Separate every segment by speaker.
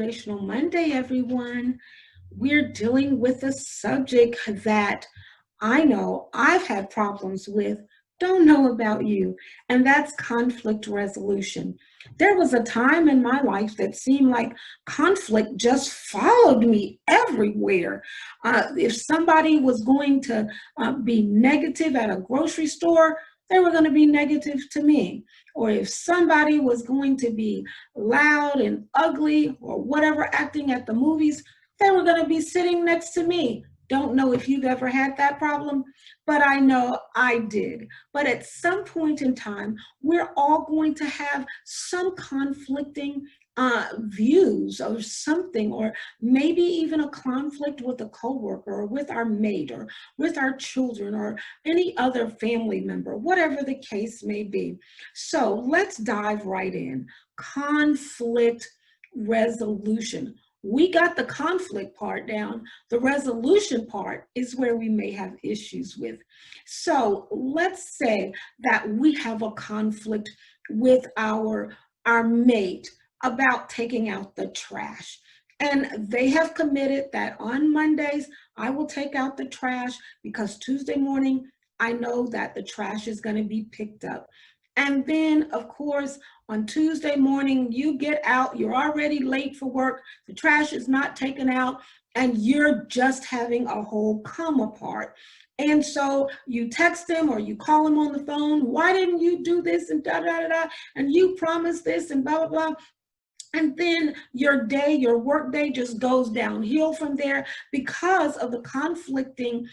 Speaker 1: Motivational Monday, everyone. We're dealing with a subject that I know I've had problems with, don't know about you, and that's conflict resolution. There was a time in my life that seemed like conflict just followed me everywhere. If somebody was going to be negative at a grocery store, they were going to be negative to me. Or if somebody was going to be loud and ugly or whatever acting at the movies, they were going to be sitting next to me. Don't know if you've ever had that problem, but I know I did. But at some point in time, we're all going to have some conflicting views or something, or maybe even a conflict with a coworker or with our mate or with our children or any other family member, whatever the case may be. So let's dive right in. Conflict resolution. We got the conflict part down. The resolution part is where we may have issues with. So let's say that we have a conflict with our mate about taking out the trash. And they have committed that on Mondays, I will take out the trash because Tuesday morning, I know that the trash is going to be picked up. And then, of course, on Tuesday morning, you get out, you're already late for work, the trash is not taken out, and you're just having a whole come apart. And so you text him or you call him on the phone, why didn't you do this and da da da da, and you promised this and blah, blah, blah. And then your day, your work day just goes downhill from there because of the conflicting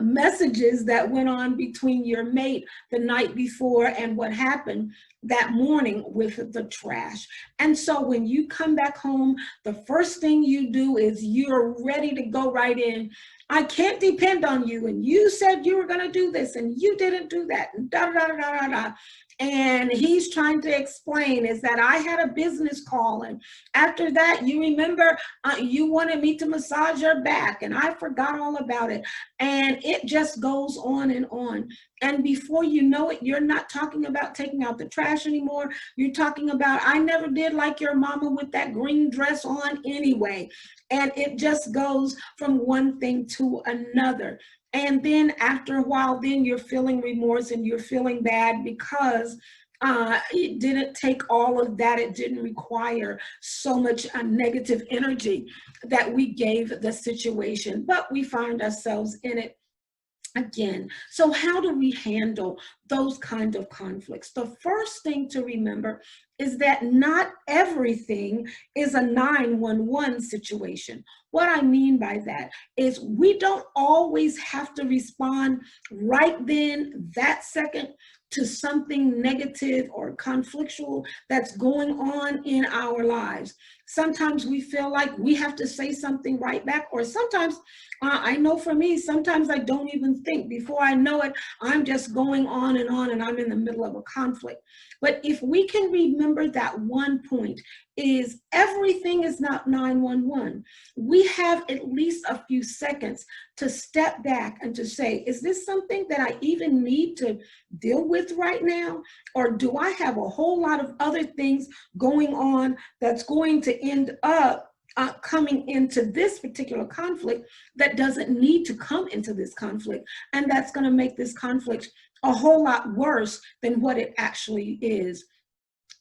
Speaker 1: messages that went on between your mate the night before and what happened that morning with the trash. And so when you come back home, the first thing you do is you're ready to go right in. I can't depend on you. And you said you were going to do this and you didn't do that. And da da da da da da. And he's trying to explain is that I had a business call. And after that, you remember you wanted me to massage your back and I forgot all about it. And it just goes on and on. And before you know it, you're not talking about taking out the trash anymore. You're talking about, I never did like your mama with that green dress on anyway. And it just goes from one thing to another. And then after a while, then you're feeling remorse and you're feeling bad because it didn't take all of that. It didn't require so much negative energy that we gave the situation, but we find ourselves in it again. So how do we handle those kind of conflicts? The first thing to remember is that not everything is a 911 situation. What I mean by that is we don't always have to respond right then, that second, to something negative or conflictual that's going on in our lives. Sometimes we feel like we have to say something right back, or sometimes, I know for me, sometimes I don't even think. Before I know it, I'm just going on and I'm in the middle of a conflict. But if we can remember that one point is everything is not 911. We have at least a few seconds to step back and to say, is this something that I even need to deal with right now? Or do I have a whole lot of other things going on that's going to end up coming into this particular conflict that doesn't need to come into this conflict, and that's going to make this conflict a whole lot worse than what it actually is.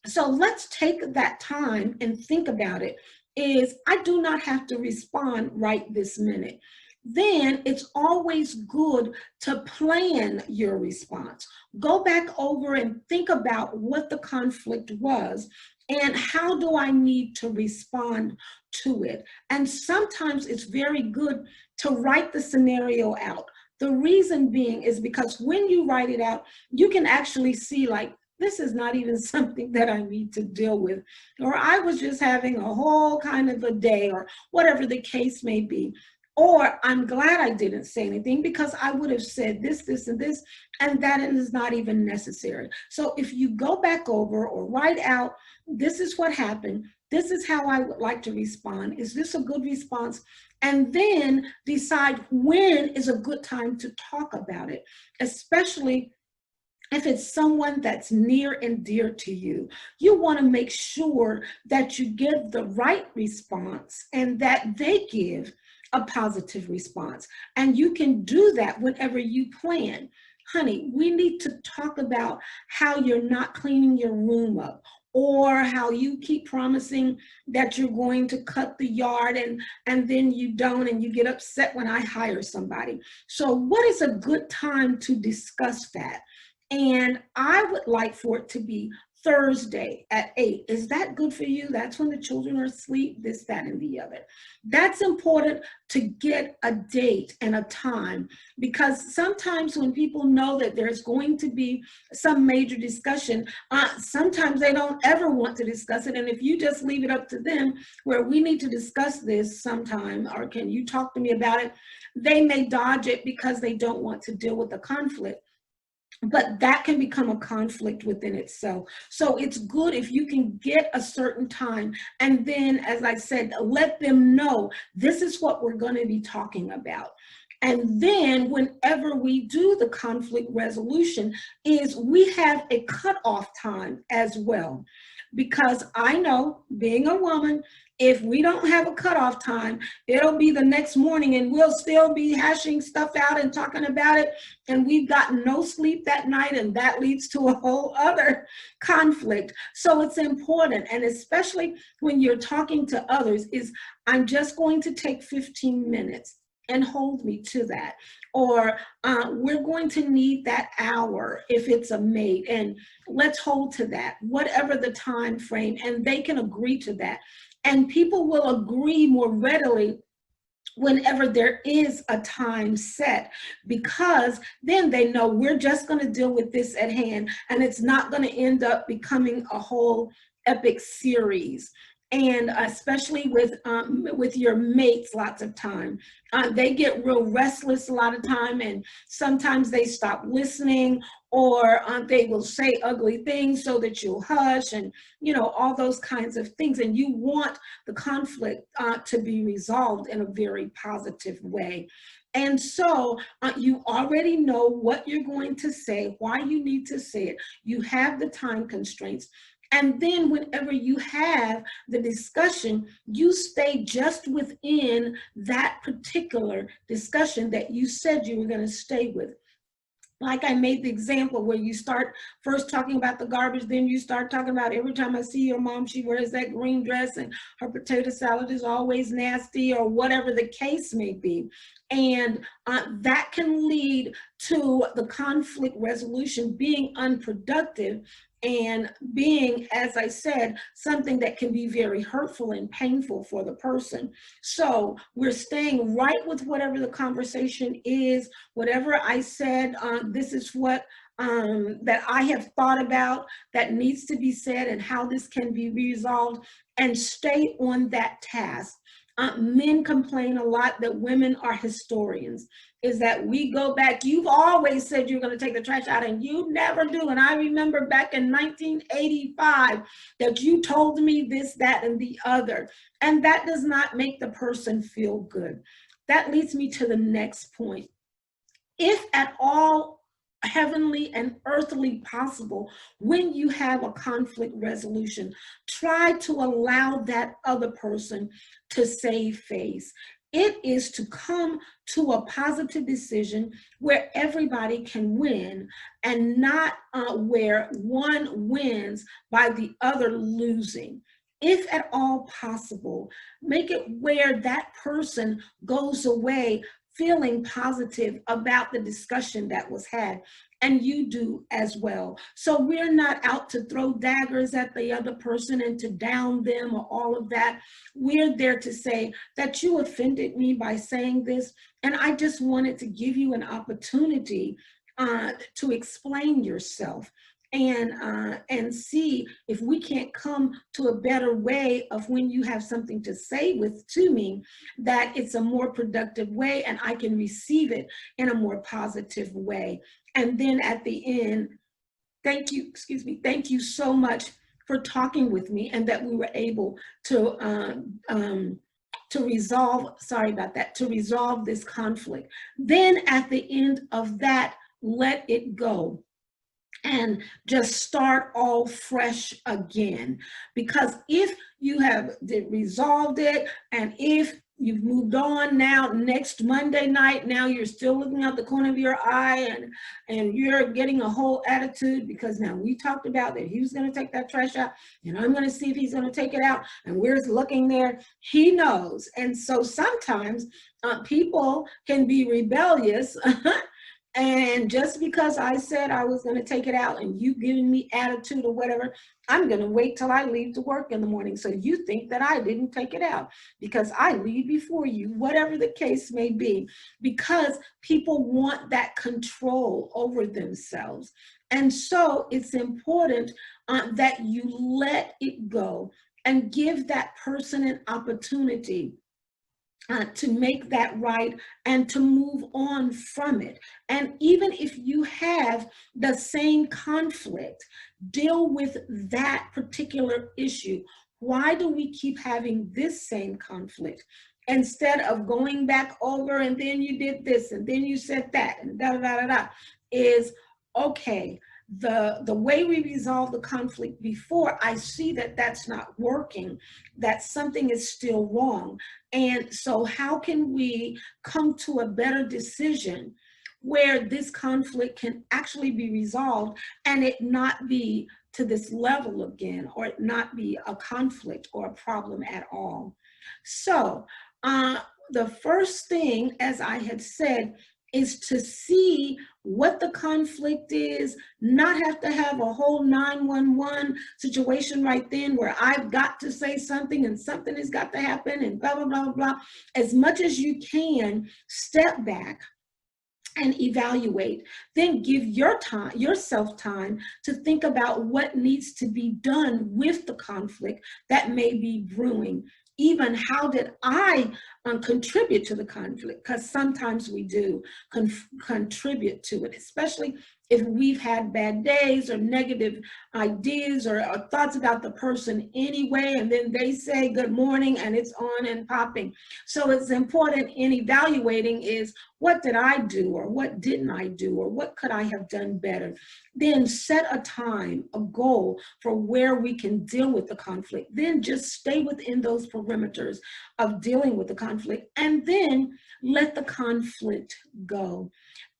Speaker 1: So let's take that time and think about it. Is I do not have to respond right this minute. Then it's always good to plan your response. Go back over and think about what the conflict was and how do I need to respond to it. And sometimes it's very good to write the scenario out. The reason being is because when you write it out, you can actually see like, this is not even something that I need to deal with, or I was just having a whole kind of a day, or whatever the case may be. Or I'm glad I didn't say anything because I would have said this, this, and this, and that is not even necessary. So if you go back over or write out, this is what happened, this is how I would like to respond, is this a good response? And then decide when is a good time to talk about it, especially if it's someone that's near and dear to you, you want to make sure that you give the right response and that they give a positive response. And you can do that whenever you plan. Honey, we need to talk about how you're not cleaning your room up, or how you keep promising that you're going to cut the yard and then you don't, and you get upset when I hire somebody. So what is a good time to discuss that? And I would like for it to be Thursday at 8. Is that good for you? That's when the children are asleep, this, that, and the other. That's important to get a date and a time, because sometimes when people know that there's going to be some major discussion, sometimes they don't ever want to discuss it. And if you just leave it up to them, where we need to discuss this sometime, or can you talk to me about it, they may dodge it because they don't want to deal with the conflict. But that can become a conflict within itself. So it's good if you can get a certain time, and then, as I said, let them know this is what we're going to be talking about. And then whenever we do the conflict resolution, is we have a cutoff time as well. Because I know, being a woman, if we don't have a cutoff time, it'll be the next morning and we'll still be hashing stuff out and talking about it. And we've gotten no sleep that night, and that leads to a whole other conflict. So it's important, and especially when you're talking to others, is I'm just going to take 15 minutes and hold me to that. Or we're going to need that hour if it's a mate, and let's hold to that, whatever the time frame, and they can agree to that. And people will agree more readily whenever there is a time set, because then they know we're just going to deal with this at hand, and it's not going to end up becoming a whole epic series. And especially with your mates, lots of time, they get real restless a lot of time, and sometimes they stop listening, or they will say ugly things so that you'll hush, and all those kinds of things. And you want the conflict to be resolved in a very positive way. And so you already know what you're going to say, why you need to say it. You have the time constraints. And then whenever you have the discussion, you stay just within that particular discussion that you said you were going to stay with. Like I made the example where you start first talking about the garbage, then you start talking about every time I see your mom, she wears that green dress and her potato salad is always nasty, or whatever the case may be. And that can lead to the conflict resolution being unproductive, and being, as I said, something that can be very hurtful and painful for the person. So we're staying right with whatever the conversation is, whatever I said, this is what that I have thought about that needs to be said, and how this can be resolved, and stay on that task. Men complain a lot that women are historians, is that we go back. You've always said you're going to take the trash out, and you never do. And I remember back in 1985 that you told me this, that, and the other. And that does not make the person feel good. That leads me to the next point. If at all heavenly and earthly possible, when you have a conflict resolution, try to allow that other person to save face. It is to come to a positive decision where everybody can win, and not where one wins by the other losing. If at all possible, make it where that person goes away feeling positive about the discussion that was had, and you do as well. So we're not out to throw daggers at the other person and to down them or all of that. We're there to say that you offended me by saying this, and I just wanted to give you an opportunity to explain yourself, and see if we can't come to a better way of, when you have something to say to me, that it's a more productive way and I can receive it in a more positive way. And then at the end, thank you so much for talking with me, and that we were able to to resolve this conflict. Then at the end of that, let it go. and just start all fresh again. Because if you have resolved it, and if you've moved on, now next Monday night, now you're still looking out the corner of your eye, and you're getting a whole attitude because now we talked about that he was going to take that trash out, and I'm going to see if he's going to take it out, and we're looking there. He knows. And so sometimes people can be rebellious. And just because I said I was going to take it out and you giving me attitude or whatever, I'm going to wait till I leave to work in the morning. So you think that I didn't take it out because I leave before you, whatever the case may be, because people want that control over themselves. And so it's important that you let it go and give that person an opportunity to make that right and to move on from it. And even if you have the same conflict, deal with that particular issue. Why do we keep having this same conflict? Instead of going back over and then you did this and then you said that and da da da da da, is okay. The way we resolved the conflict before, I see that that's not working, that something is still wrong. And so how can we come to a better decision where this conflict can actually be resolved and it not be to this level again, or it not be a conflict or a problem at all? So the first thing, as I had said, is to see what the conflict is, not have to have a whole 911 situation right then where I've got to say something and something has got to happen and blah, blah, blah, blah. As much as you can, step back and evaluate. Then give yourself time to think about what needs to be done with the conflict that may be brewing. Even how did I contribute to the conflict? Because sometimes we do contribute to it, especially if we've had bad days or negative ideas or thoughts about the person anyway, and then they say good morning and it's on and popping. So it's important in evaluating is, what did I do, or what didn't I do, or what could I have done better? Then set a time, a goal for where we can deal with the conflict. Then just stay within those perimeters of dealing with the conflict, and then let the conflict go.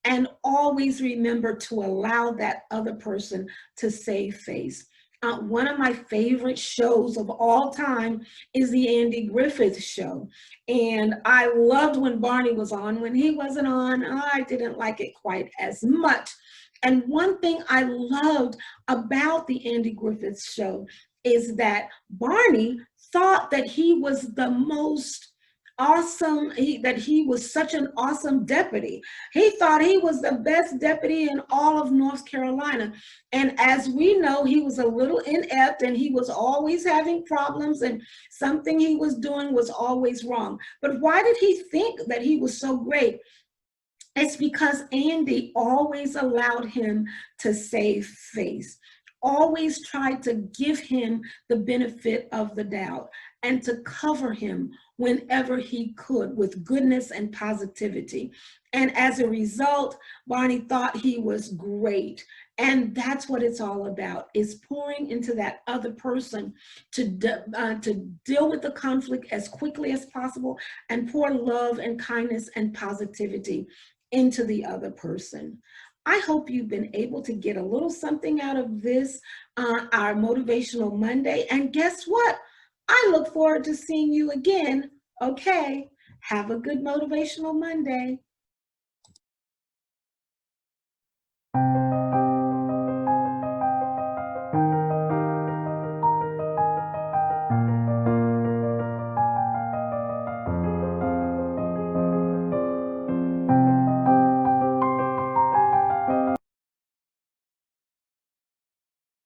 Speaker 1: And always remember to allow that other person to save face. One of my favorite shows of all time is the Andy Griffith Show. And I loved when Barney was on. When he wasn't on, I didn't like it quite as much. And one thing I loved about the Andy Griffith Show is that Barney thought that he was the most awesome, that he was such an awesome deputy. He thought he was the best deputy in all of North Carolina. And as we know, he was a little inept and he was always having problems, and something he was doing was always wrong. But why did he think that he was so great? It's because Andy always allowed him to save face, always tried to give him the benefit of the doubt and to cover him whenever he could with goodness and positivity. And as a result, Barney thought he was great. And that's what it's all about, is pouring into that other person to deal with the conflict as quickly as possible and pour love and kindness and positivity into the other person. I hope you've been able to get a little something out of this, our Motivational Monday. And guess what? I look forward to seeing you again. Okay, have a good Motivational Monday.